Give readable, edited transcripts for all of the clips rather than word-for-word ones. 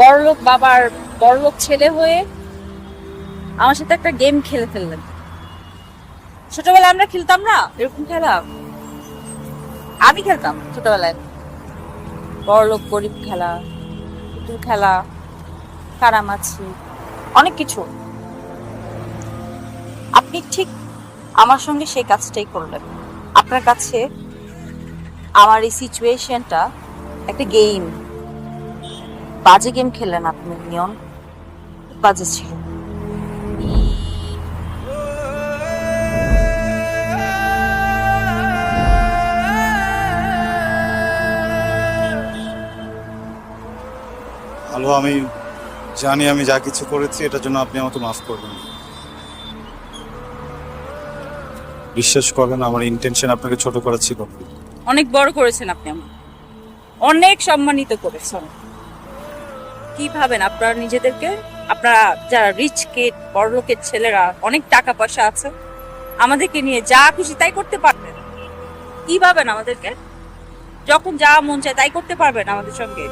বড়লোক বাবার বড়লোক ছেলে হয়ে আমার সাথে একটা গেম খেলে ফেললেন। ছোটবেলায় আমরা খেলতাম না এরকম খেলা? আমি খেলতাম ছোটবেলায় বড়লোক গরিব খেলা, পুতুল খেলা, কারামাছি, অনেক কিছু। আপনি ঠিক আমার সঙ্গে সেই কাজটাই করলেন। আপনার কাছে আমার এই সিচুয়েশনটা একটা গেম, বাজে গেম খেললেন আপনি নিয়ন, বাজে ছিল। হ্যালো, আমি জানি আমি যা কিছু করেছি এটার জন্য আপনি আমাকে মাফ করবেন। বিশ্বাস করবেন আমার ইন্টেনশন আপনাকে ছোট করা ছিল না। অনেক বড় করেছেন আপনি, আমার অনেক সম্মানিত করেছেন। কি ভাবেন আপনারা নিজেদেরকে? আপনারা যারা রিচ কিড, বড় লোকের ছেলেরা, অনেক টাকা পয়সা আছে, আমাদেরকে নিয়ে যা খুশি তাই করতে পারবেন? কি ভাবেন আমাদেরকে? যখন যা মন চায় তাই করতে পারবেন আমাদের সঙ্গে?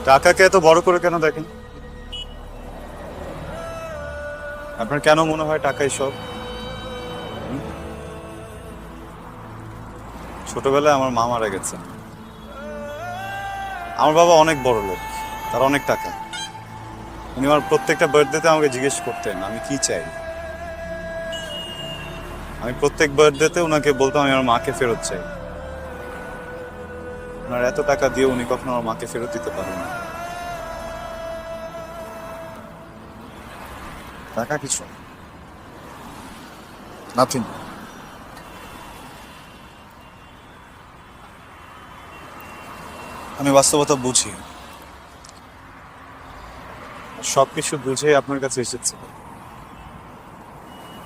টাকাকে এত বড় করে কেন দেখেন? আপনার কেন মনে হয় টাকাই সব? ছোটবেলায় আমার মা মারা গেছে। আমার বাবা অনেক বড় লোক, তার অনেক টাকা। উনি আমার প্রত্যেকটা বার্থডেতে আমাকে জিজ্ঞেস করতেন আমি কি চাই। আমি প্রত্যেক বার্থডেতে ওনাকে বলতাম আমি আমার মাকে ফেরত চাই। ওনার এত টাকা দিয়ে উনি কখনো আমার মাকে ফেরত দিতে পারেন না। টাকা কিছু নাথিং। আমি বাস্তবতা বুঝি, সবকিছু বুঝে আপনার কাছে এসেছি।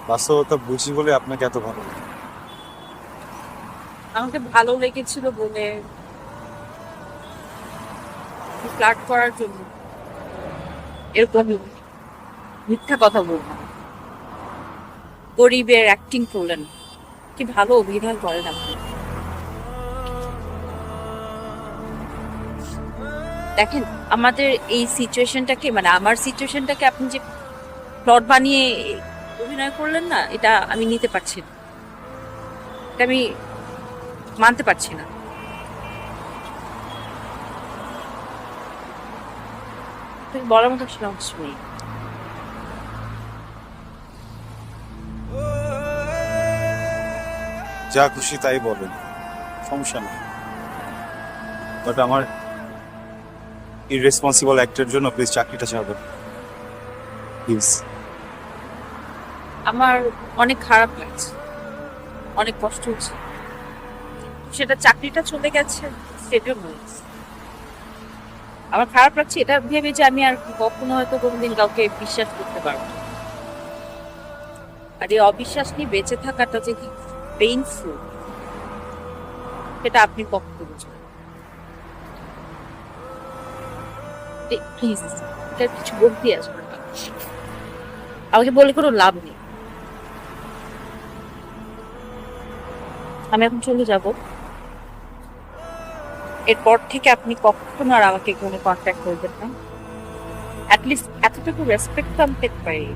বাস্তবতা বুঝি বলে আপনাকে এত ভালো লাগে। আমাকে ভালো লেগেছিল বলে, ফ্লার্ট করার জন্য এরকম মিথ্যা কথা বললাম, গরিবের অ্যাক্টিং করলেন। কি ভালো অভিনয় করেন আপনি। দেখেন, আমাদের এই সিচুয়েশনটাকে, মানে আমার সিচুয়েশনটাকে আপনি যে প্লট বানিয়ে অভিনয় করলেন না, এটা আমি নিতে পারছি না, এটা আমি মানতে পারছি না। তুমি বলার মতো ছিল কিছু নেই। যা খুশি তাই বলেন, সমস্যা নেই। বাট আমার ইররেসপন্সিবল অ্যাক্টের জন্য প্লিজ চাকরিটা ছাড়বেন, প্লিজ। আমার অনেক খারাপ লাগছে, অনেক কষ্ট হচ্ছে। সেটা চাকরিটা চলে গেছে সেটাও হয়েছে। আমার খারাপ লাগছে এটা ভেবে যে আমি আর কখনো হয়তো কোনোদিন কাউকে বিশ্বাস করতে পারবো না। আর এই অবিশ্বাস নিয়ে বেঁচে থাকাটা যে কি পেইনফুল, সেটা আপনি কখনো বুঝবেন। প্লিজ, এটা কিছু বলতে আসবে না, আমাকে বলে কোনো লাভ নেই। আমি এখন চলে যাব। এরপর থেকে আপনি কখনো আর আমাকে কোনো কন্ট্যাক্ট করবেন না। অ্যাটলিস্ট এতটুকু রেসপেক্ট তো আমি পেতে পারি।